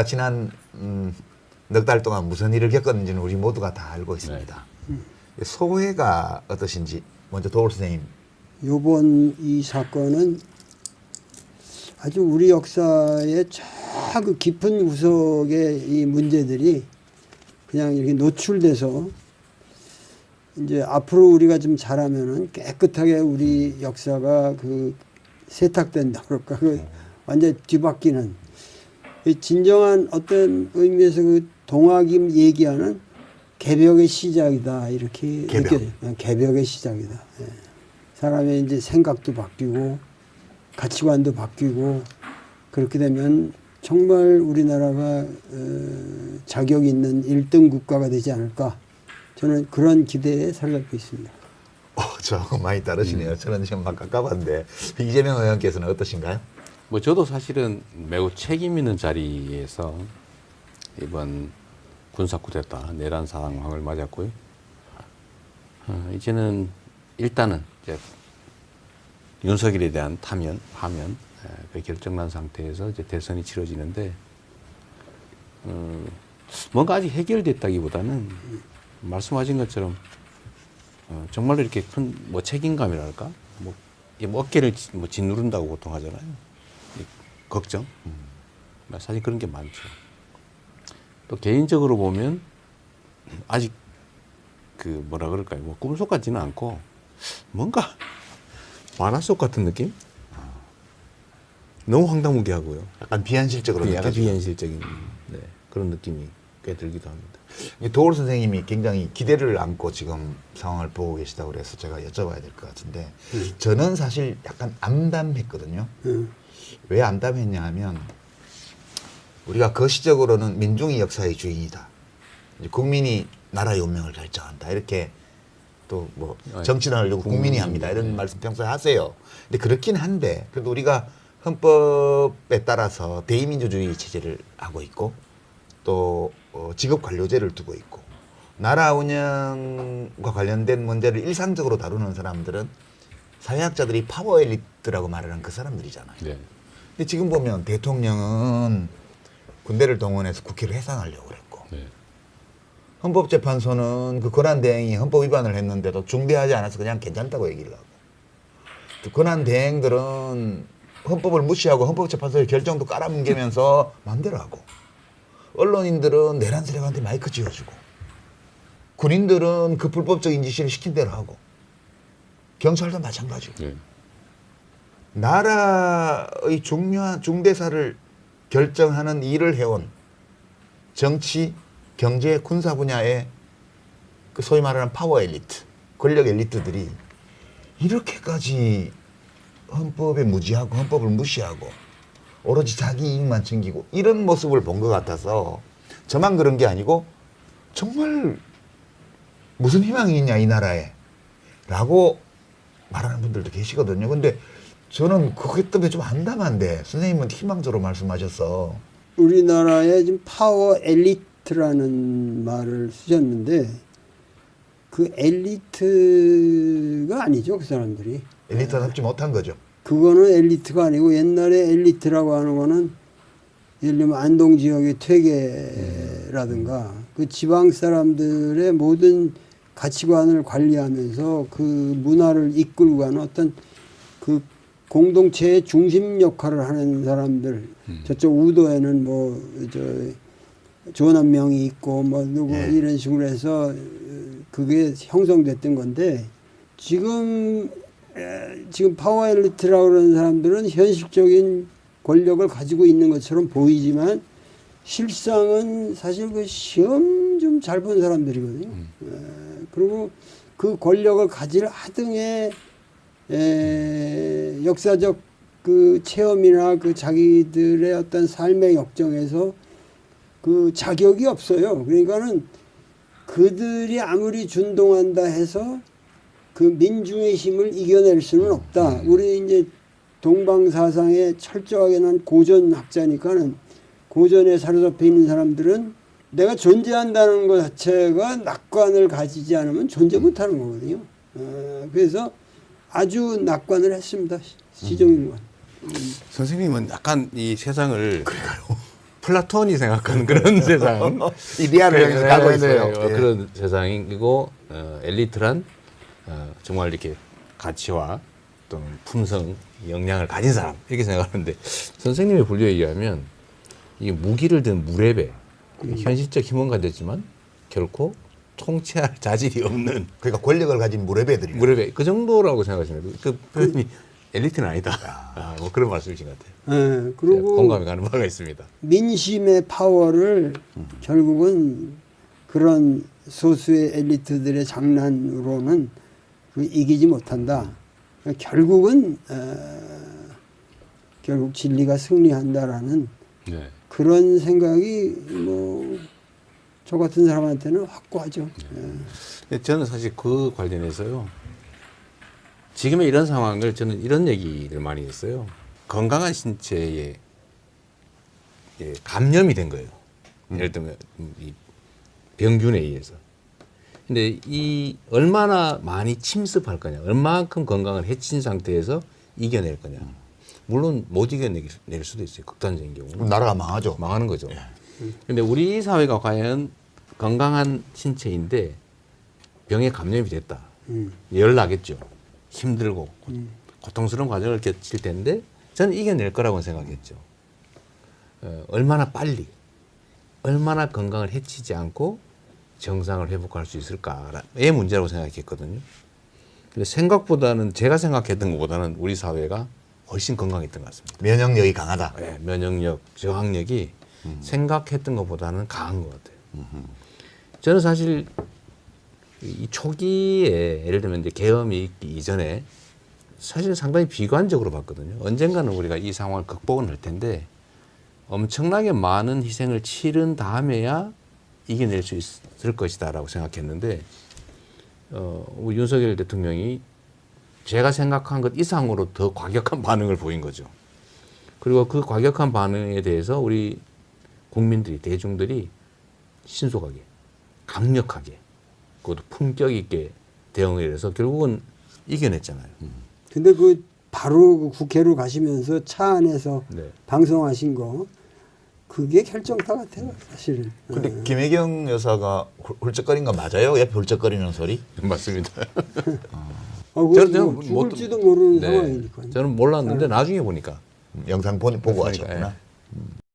지난 넉 달 동안 무슨 일을 겪었는지는 우리 모두가 다 알고 있습니다. 네. 소회가 어떠신지 먼저 도올 선생님. 요번 이 사건은 아주 우리 역사의 저 그 깊은 구석의 이 문제들이 그냥 이렇게 노출돼서 이제 앞으로 우리가 좀 잘하면은 깨끗하게 우리 역사가 그 세탁된다 그럴까 그 완전 뒤바뀌는 진정한 어떤 의미에서 그 동학임 얘기하는 개벽의 시작이다 이렇게 느껴져요. 개벽의 시작이다. 예. 사람의 이제 생각도 바뀌고 가치관도 바뀌고 그렇게 되면 정말 우리나라가 자격 있는 1등 국가가 되지 않을까 저는 그런 기대에 살고 있습니다. 저하고 많이 다르시네요. 저는 지금 막 가까웠는데 이재명 의원께서는 어떠신가요? 뭐 저도 사실은 매우 책임 있는 자리에서 이번 군사 쿠데타 내란 상황을 맞았고요. 이제는 일단은 이제 윤석열에 대한 파면 그 결정난 상태에서 이제 대선이 치러지는데 뭔가 아직 해결됐다기보다는 말씀하신 것처럼 정말로 이렇게 큰 뭐 책임감이랄까 뭐 어깨를 뭐 짓누른다고 보통 하잖아요. 걱정. 사실 그런 게 많죠. 또 개인적으로 보면 아직 그 뭐라 그럴까요? 뭐 꿈속 같지는 않고 뭔가 만화 속 같은 느낌? 너무 황당무계하고요. 약간 비현실적으로 약간 느껴지고. 비현실적인 그런 느낌이 꽤 들기도 합니다. 도올 선생님이 굉장히 기대를 안고 지금 상황을 보고 계시다고 그래서 제가 여쭤봐야 될 것 같은데 저는 사실 약간 암담했거든요. 왜 암담했냐 하면 우리가 거시적으로는 민중이 역사의 주인이다. 이제 국민이 나라의 운명을 결정한다. 이렇게 또 뭐 정치를 하려고 국민이 합니다. 이런 말씀 평소에 하세요. 근데 그렇긴 한데 그래도 우리가 헌법에 따라서 대의민주주의 체제를 하고 있고 또 직업관료제를 두고 있고 나라 운영과 관련된 문제를 일상적으로 다루는 사람들은 사회학자들이 파워 엘리트라고 말하는 그 사람들이잖아요. 네. 근데 지금 보면 대통령은 군대를 동원해서 국회를 해산하려고 그랬고 네. 헌법재판소는 그 권한대행이 헌법 위반을 했는데도 중대하지 않아서 그냥 괜찮다고 얘기를 하고 또 권한대행들은 헌법을 무시하고 헌법재판소의 결정도 깔아뭉개면서 마음대로 하고 언론인들은 내란 세력한테 마이크 쥐어주고 군인들은 그 불법적인 지시를 시킨 대로 하고 경찰도 마찬가지고 네. 나라의 중요한 중대사를 결정하는 일을 해온 정치, 경제, 군사 분야의 그 소위 말하는 파워 엘리트, 권력 엘리트들이 이렇게까지 헌법에 무지하고 헌법을 무시하고 오로지 자기 이익만 챙기고 이런 모습을 본 것 같아서 저만 그런 게 아니고 정말 무슨 희망이 있냐 이 나라에 라고 말하는 분들도 계시거든요. 근데 저는 그것 때문에 좀 암담한데 선생님은 희망적으로 말씀하셔서 우리나라에 지금 파워 엘리트라는 말을 쓰셨는데 그 엘리트가 아니죠. 그 사람들이. 엘리트답지 못한 거죠. 그거는 엘리트가 아니고 옛날에 엘리트라고 하는 거는 예를 들면 안동 지역의 퇴계라든가 그 지방 사람들의 모든 가치관을 관리하면서 그 문화를 이끌고 가는 어떤 그 공동체의 중심 역할을 하는 사람들 저쪽 우도에는 뭐 저 조남명이 있고 뭐 누구 이런 식으로 해서 그게 형성됐던 건데 지금 파워 엘리트라고 그러는 사람들은 현실적인 권력을 가지고 있는 것처럼 보이지만 실상은 사실 그 시험 좀 잘 본 사람들이거든요. 그리고 그 권력을 가질 하등의 역사적 그 체험이나 그 자기들의 어떤 삶의 역정에서 그 자격이 없어요. 그러니까는 그들이 아무리 준동한다 해서 그 민중의 힘을 이겨낼 수는 없다. 우리 이제 동방사상에 철저하게 난 고전학자니까는 고전에 사로잡혀 있는 사람들은 내가 존재한다는 것 자체가 낙관을 가지지 않으면 존재 못하는 거거든요. 그래서 아주 낙관을 했습니다. 시종일관. 선생님은 약간 이 세상을 플라톤이 생각하는 그런 세상. 이데아를 향해서 가고 있어요. 예. 그런 세상이고 엘리트란 정말 이렇게 가치와 또는 품성, 역량을 가진 사람 이렇게 생각하는데 선생님의 분류에 의하면 이 무기를 든 무례배, 현실적 힘은 가졌지만 결코 통치할 자질이 없는 그러니까 권력을 가진 무례배들이. 무례배 그 정도라고 생각하시면 그 표현이 엘리트는 아니다. 뭐 그런 말씀이신 것 같아요. 예, 제가 그리고 공감이 가는 바가 있습니다. 민심의 파워를 결국은 그런 소수의 엘리트들의 장난으로는 이기지 못한다. 결국은 결국 진리가 승리한다라는 네. 그런 생각이 뭐 저 같은 사람한테는 확고하죠. 저는 사실 그 관련해서요. 지금의 이런 상황을 저는 이런 얘기를 많이 했어요. 건강한 신체에 감염이 된 거예요. 예를 들면 이 병균에 의해서. 근데 이 얼마나 많이 침습할 거냐, 얼마만큼 건강을 해친 상태에서 이겨낼 거냐. 물론 못 이겨낼 수도 있어요. 극단적인 경우는. 그럼 나라가 망하죠. 망하는 거죠. 근데 우리 사회가 과연 건강한 신체인데 병에 감염이 됐다. 열 나겠죠. 힘들고 고통스러운 과정을 겪을 텐데 저는 이겨낼 거라고 생각했죠. 얼마나 빨리, 얼마나 건강을 해치지 않고 정상을 회복할 수 있을까의 문제라고 생각했거든요. 근데 생각보다는 제가 생각했던 것보다는 우리 사회가 훨씬 건강했던 것 같습니다. 면역력이 강하다. 네, 면역력, 저항력이 생각했던 것보다는 강한 것 같아요. 저는 사실 이 초기에 예를 들면 이제 계엄이 있기 이전에 사실 상당히 비관적으로 봤거든요. 언젠가는 우리가 이 상황을 극복은 할 텐데 엄청나게 많은 희생을 치른 다음에야 이겨낼 수 있을 것이다라고 생각했는데 우리 윤석열 대통령이 제가 생각한 것 이상으로 더 과격한 반응을 보인 거죠. 그리고 그 과격한 반응에 대해서 우리 국민들이, 대중들이 신속하게, 강력하게, 그것도 품격 있게 대응을 해서 결국은 이겨냈잖아요. 근데 그 바로 그 국회로 가시면서 차 안에서 네. 방송하신 거 그게 결정타 같아요, 사실은. 근데 김혜경 여사가 훌쩍거린 거 맞아요? 옆에 훌쩍거리는 소리? 맞습니다. 저는 뭐 죽을지도 모르는 네. 상황이니까. 저는 몰랐는데 나중에 보니까 영상 보고 그러니까, 하셨구나. 예.